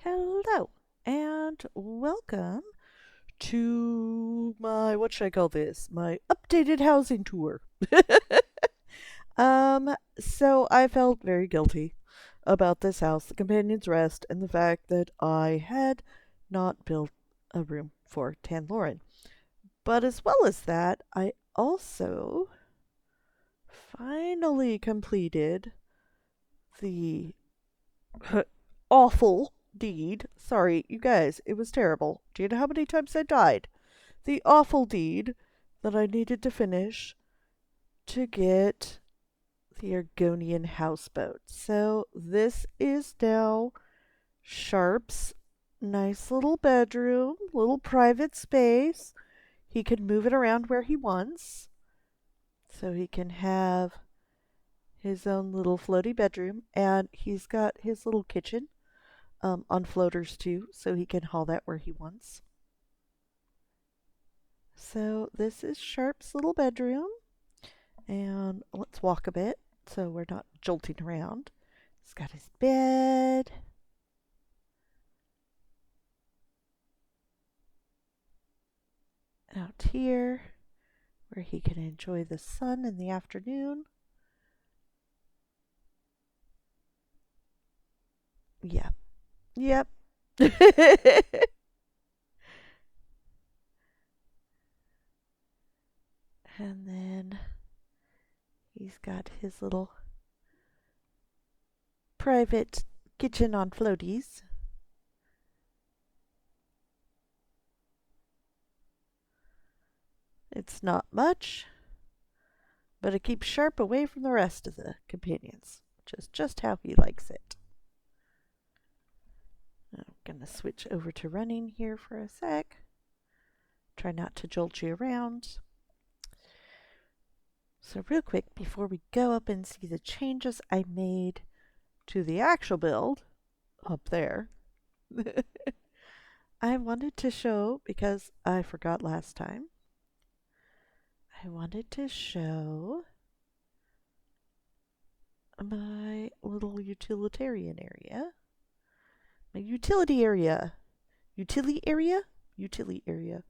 Hello and welcome to my, what should I call this? My updated housing tour. So I felt very guilty about this house, the Companion's Rest, and the fact that I had not built a room for Tanlorin. But as well as that, I also finally completed the awful deed. Sorry, you guys, it was terrible. Do you know how many times I died? The awful deed that I needed to finish to get the Argonian houseboat. So this is now Sharp's nice little bedroom, little private space. He can move it around where he wants. So he can have his own little floaty bedroom, and he's got his little kitchen on floaters too, so he can haul that where he wants. So this is Sharp's little bedroom, and let's walk a bit so we're not jolting around. He's got his bed. Out here where he can enjoy the sun in the afternoon. Yeah. Yep. And then he's got his little private kitchen on floaties. It's not much, but it keeps Sharp away from the rest of the companions, which is just how he likes it. I'm going to switch over to running here for a sec. Try not to jolt you around. So real quick, before we go up and see the changes I made to the actual build up there, I wanted to show, because I forgot last time, I wanted to show my little utilitarian area. My utility area. Utility area? Utility area.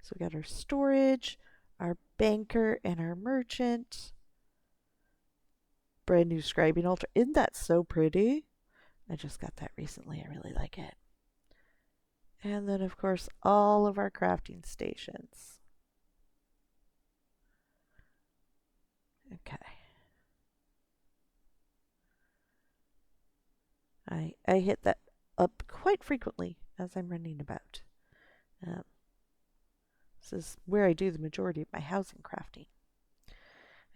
So we got our storage, our banker, and our merchant. Brand new scribing altar. Isn't that so pretty? I just got that recently. I really like it. And then, of course, all of our crafting stations. Okay. I hit that up quite frequently as I'm running about. This is where I do the majority of my housing crafting.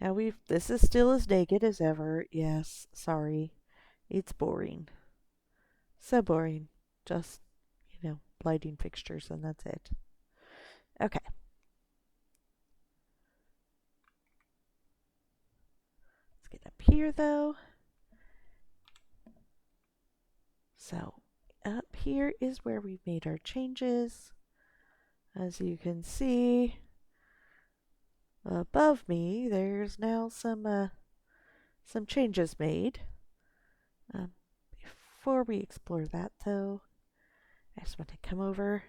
Now this is still as naked as ever. Yes, sorry. It's boring. So boring. Just, lighting fixtures and that's it. Okay. Let's get up here though. So up here is where we've made our changes. As you can see, above me, there's now some changes made. Before we explore that, though, I just want to come over,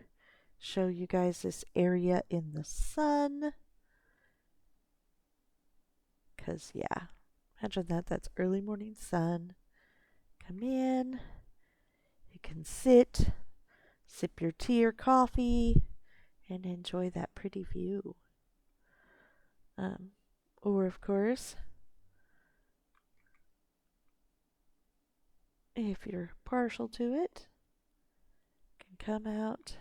show you guys this area in the sun. Because, yeah, imagine that. That's early morning sun. Come in. You can sit, sip your tea or coffee, and enjoy that pretty view. Or, of course, if you're partial to it, can come out.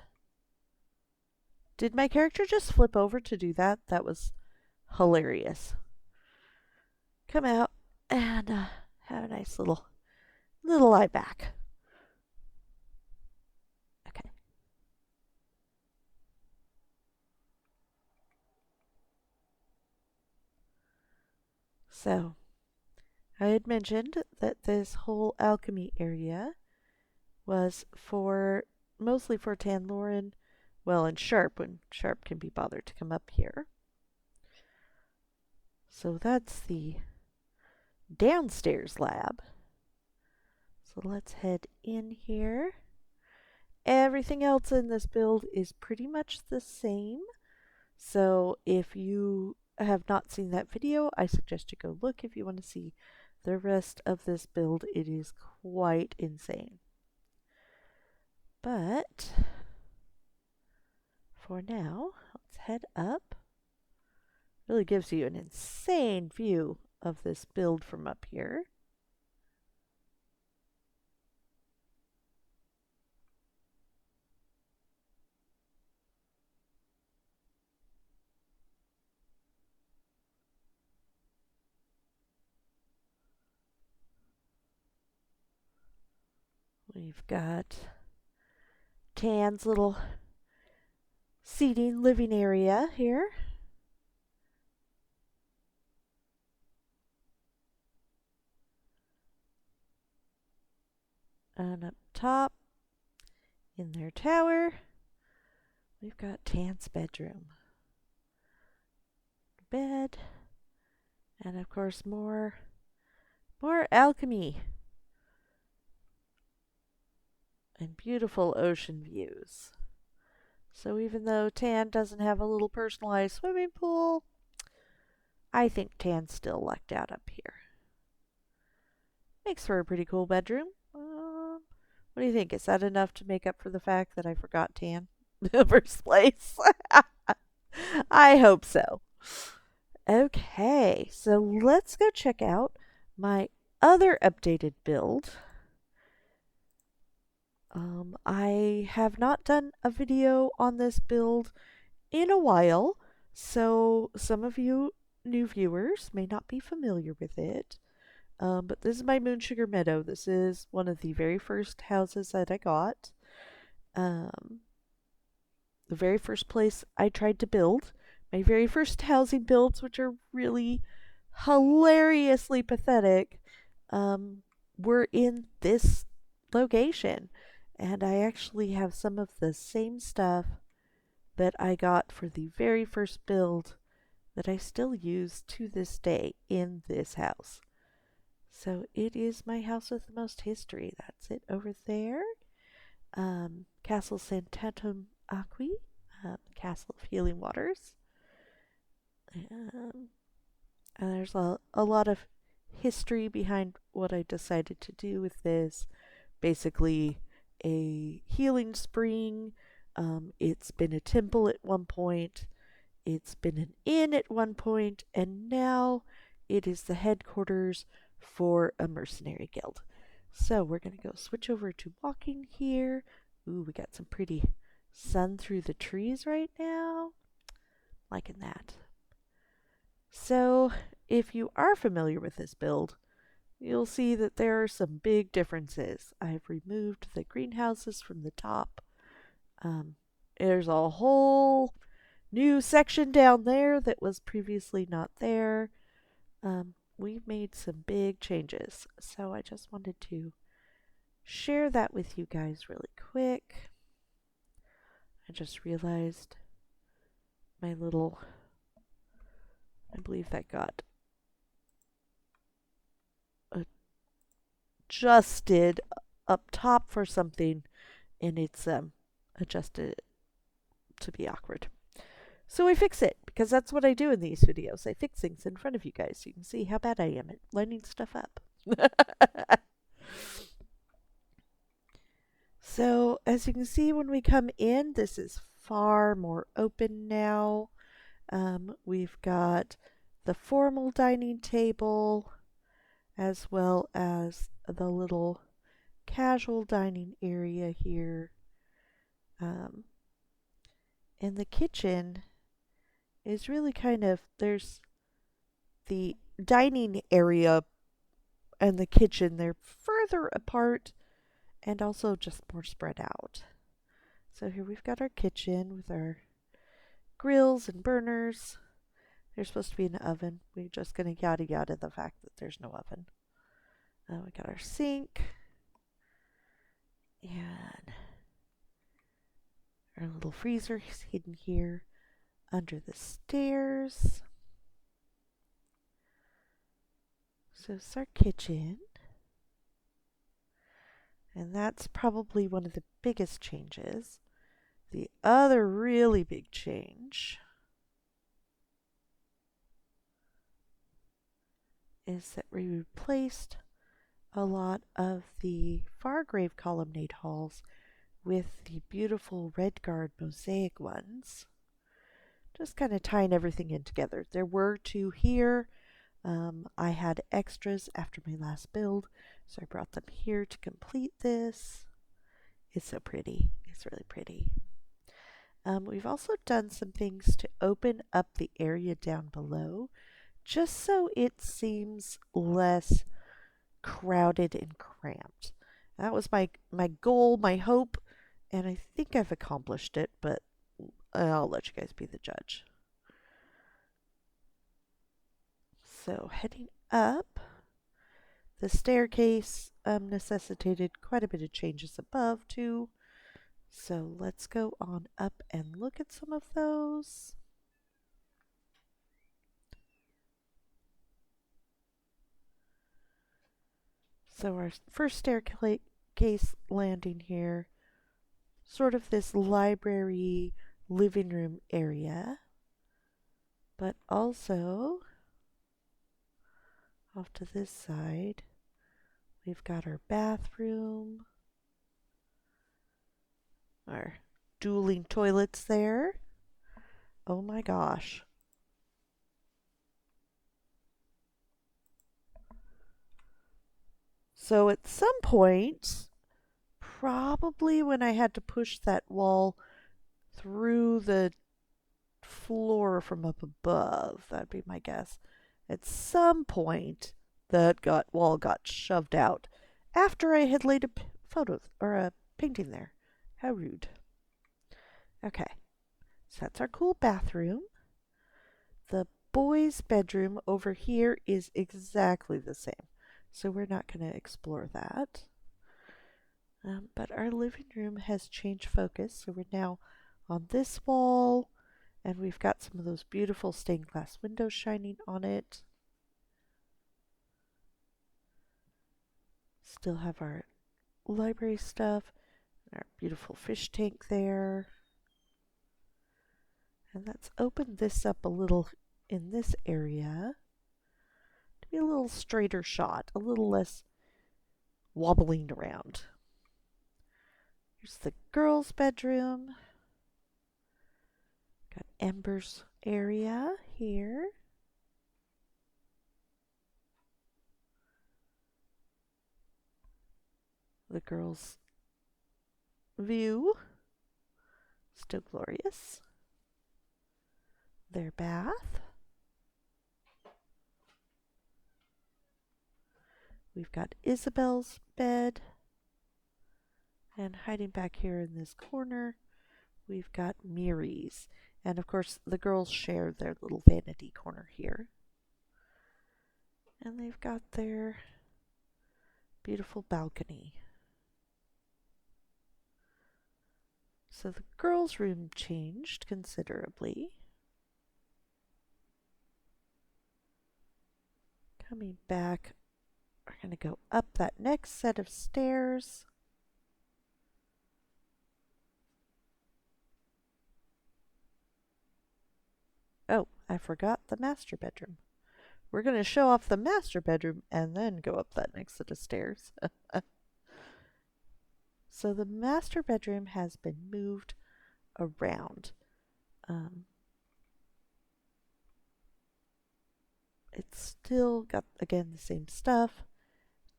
Did my character just flip over to do that? That was hilarious. Come out and have a nice little lie back. Okay. So, I had mentioned that this whole alchemy area was mostly for Tanlorin, well, and Sharp, when Sharp can be bothered to come up here. So that's the downstairs lab. So let's head in here. everything else in this build is pretty much the same. So if you have not seen that video, I suggest you go look if you want to see the rest of this build. It is quite insane. But for now, let's head up. Really gives you an insane view of this build from up here. We've got Tan's little seating living area here. And up top in their tower, we've got Tan's bedroom. Bed, and of course more alchemy and beautiful ocean views. So even though Tan doesn't have a little personalized swimming pool, I think Tan still lucked out up here. Makes for a pretty cool bedroom. What do you think? Is that enough to make up for the fact that I forgot Tan in the first place? I hope so. Okay, so let's go check out my other updated build. I have not done a video on this build in a while, so some of you new viewers may not be familiar with it. But this is my Moonsugar-Meadow. This is one of the very first houses that I got. The very first place I tried to build. My very first housing builds, which are really hilariously pathetic, were in this location. And I actually have some of the same stuff that I got for the very first build that I still use to this day in this house. So it is my house with the most history. That's it over there. Castle Santantum Aqui, Castle of Healing Waters. And there's a lot of history behind what I decided to do with this. Basically, a healing spring. It's been a temple at one point. It's been an inn at one point. And now it is the headquarters for a mercenary guild. So we're going to go switch over to walking here. Ooh, we got some pretty sun through the trees right now. Liking that. So if you are familiar with this build, you'll see that there are some big differences. I've removed the greenhouses from the top. There's a whole new section down there that was previously not there. We've made some big changes, so I just wanted to share that with you guys really quick. I just realized my little, I believe that got adjusted up top for something, and it's adjusted to be awkward. So we fix it, because that's what I do in these videos. I fix things in front of you guys so you can see how bad I am at lining stuff up. So as you can see when we come in, this is far more open now. We've got the formal dining table as well as the little casual dining area here. And the kitchen is really kind of, there's the dining area and the kitchen, they're further apart and also just more spread out. So here we've got our kitchen with our grills and burners. There's supposed to be an oven. We're just going to yada yada the fact that there's no oven. We got our sink and our little freezer is hidden here under the stairs. So it's our kitchen. And that's probably one of the biggest changes. The other really big change is that we replaced a lot of the Fargrave colonnade halls with the beautiful red guard mosaic ones. Just kind of tying everything in together. There were two here. I had extras after my last build, so I brought them here to complete this. It's so pretty. It's really pretty. We've also done some things to open up the area down below, just so it seems less crowded and cramped. That was my goal, my hope, and I think I've accomplished it, but I'll let you guys be the judge. So heading up, the staircase necessitated quite a bit of changes above too. So let's go on up and look at some of those. So our first staircase landing here, sort of this library living room area, but also off to this side, we've got our bathroom, our dueling toilets there. Oh my gosh. So at some point, probably when I had to push that wall through the floor from up above, that'd be my guess. At some point, that wall got shoved out after I had laid a photo or a painting there. How rude. Okay, so that's our cool bathroom. The boys' bedroom over here is exactly the same, so we're not going to explore that. But our living room has changed focus, so we're now on this wall, and we've got some of those beautiful stained glass windows shining on it. Still have our library stuff, our beautiful fish tank there. And let's open this up a little in this area to be a little straighter shot, a little less wobbling around. Here's the girls' bedroom. Got Ember's area here. The girls' view. Still glorious. Their bath. We've got Isabel's bed. And hiding back here in this corner, we've got Miri's. And of course, the girls share their little vanity corner here. And they've got their beautiful balcony. So the girls' room changed considerably. Coming back, we're going to go up that next set of stairs. Oh, I forgot the master bedroom. We're going to show off the master bedroom and then go up that next set of stairs. So the master bedroom has been moved around. It's still got, again, the same stuff,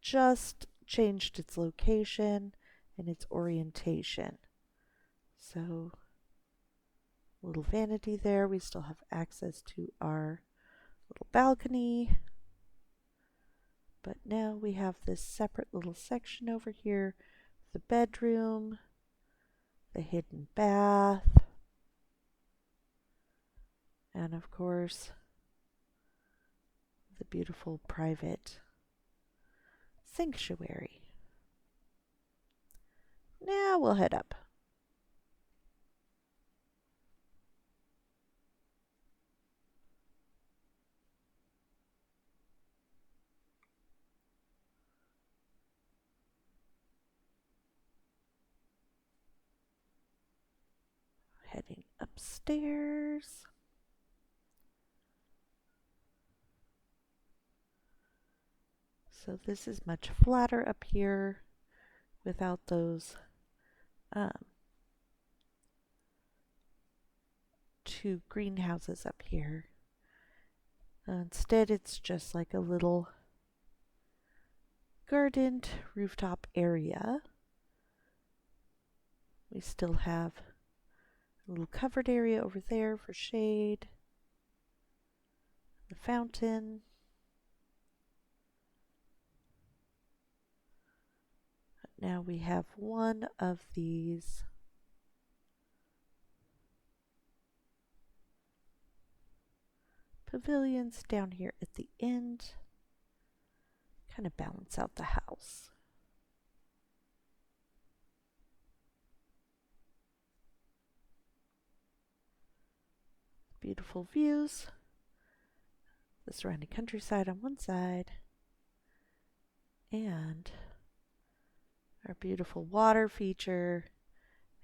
just changed its location and its orientation. So, little vanity there. We still have access to our little balcony. But now we have this separate little section over here. The bedroom, the hidden bath, and of course, the beautiful private sanctuary. Now we'll head up. upstairs. So this is much flatter up here without those two greenhouses up here. Instead, it's just like a little gardened rooftop area. We still have a little covered area over there for shade. The fountain. Now we have one of these pavilions down here at the end. Kind of balance out the house. Beautiful views. The surrounding countryside on one side. And our beautiful water feature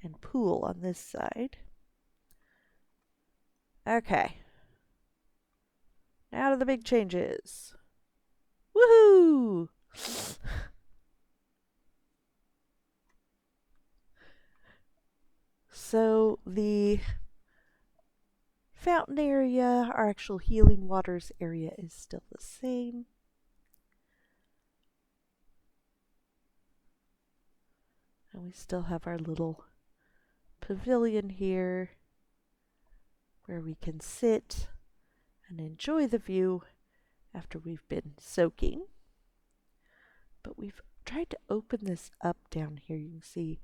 and pool on this side. Okay. Now to the big changes. Woohoo! So the fountain area, our actual healing waters area, is still the same. And we still have our little pavilion here where we can sit and enjoy the view after we've been soaking. But we've tried to open this up down here. You can see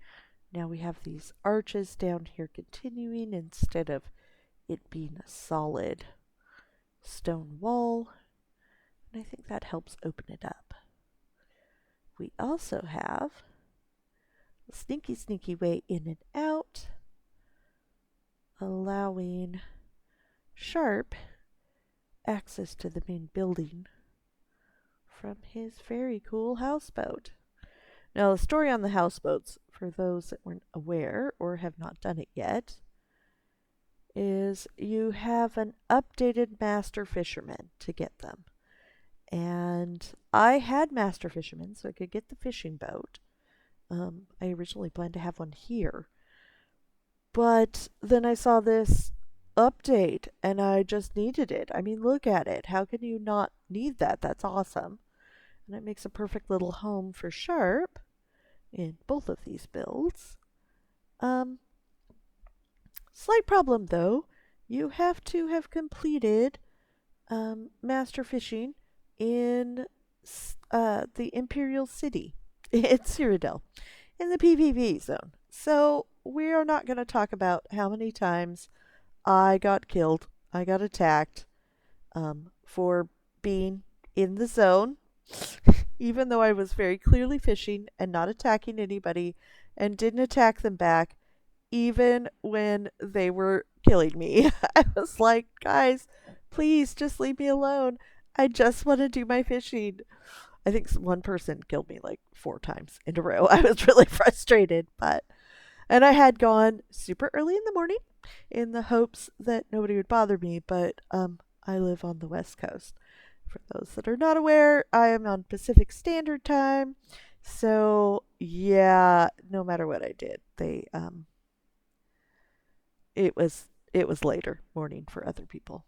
now we have these arches down here continuing instead of it being a solid stone wall. And I think that helps open it up. We also have a sneaky way in and out, allowing Sharp access to the main building from his very cool houseboat. Now, the story on the houseboats, for those that weren't aware or have not done it yet, is you have an updated master fisherman to get them. And I had master fishermen, so I could get the fishing boat. I originally planned to have one here. But then I saw this update and I just needed it. I mean, look at it. How can you not need that? That's awesome. And it makes a perfect little home for Sharp in both of these builds. Slight problem though. You have to have completed master fishing in the Imperial City in Cyrodiil in the PvP zone. So we are not going to talk about how many times I got killed, I got attacked for being in the zone, even though I was very clearly fishing and not attacking anybody and didn't attack them back, even when they were killing me. I was like, guys, please just leave me alone. I just want to do my fishing. I think one person killed me like 4 times in a row. I was really frustrated, and I had gone super early in the morning in the hopes that nobody would bother me, but I live on the West Coast. For those that are not aware, I am on Pacific Standard Time. So yeah, no matter what I did, it was later morning for other people.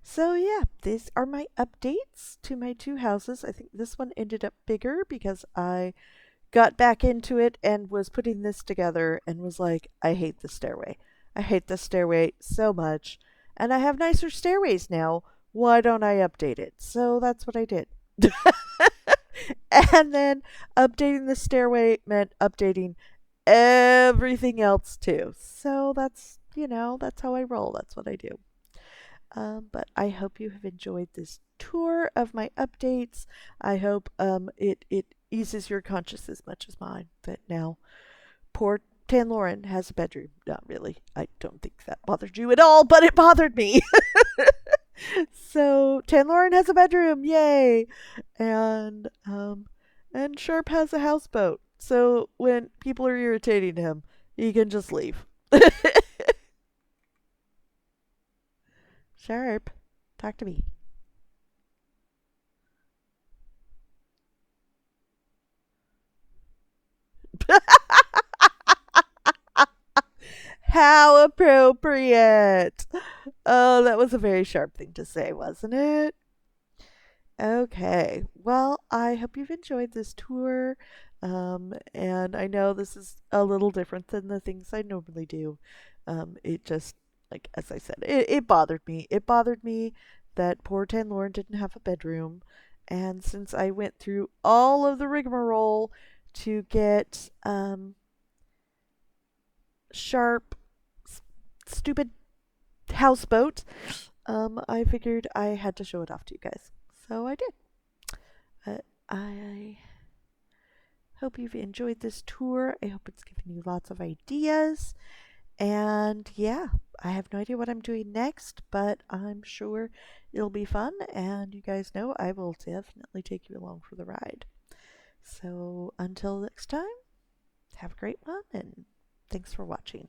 So yeah, these are my updates to my 2 houses. I think this one ended up bigger because I got back into it and was putting this together and was like, I hate the stairway. I hate the stairway so much. And I have nicer stairways now. Why don't I update it? So that's what I did. And then updating the stairway meant updating everything else too. So that's how I roll. That's what I do. But I hope you have enjoyed this tour of my updates. I hope it eases your conscience as much as mine that now poor Tanlorin has a bedroom. Not really. I don't think that bothered you at all, but it bothered me. So Tanlorin has a bedroom, yay! And Sharp has a houseboat. So when people are irritating him, he can just leave. Sharp, talk to me. How appropriate. Oh, that was a very sharp thing to say, wasn't it? Okay. Well, I hope you've enjoyed this tour. And I know this is a little different than the things I normally do. It just, like, as I said, it bothered me. It bothered me that poor Tanlorin didn't have a bedroom. And since I went through all of the rigmarole to get sharp, stupid houseboat, I figured I had to show it off to you guys. So I did. I hope you've enjoyed this tour. I hope it's given you lots of ideas. And yeah, I have no idea what I'm doing next, but I'm sure it'll be fun. And you guys know I will definitely take you along for the ride. So until next time, have a great one and thanks for watching.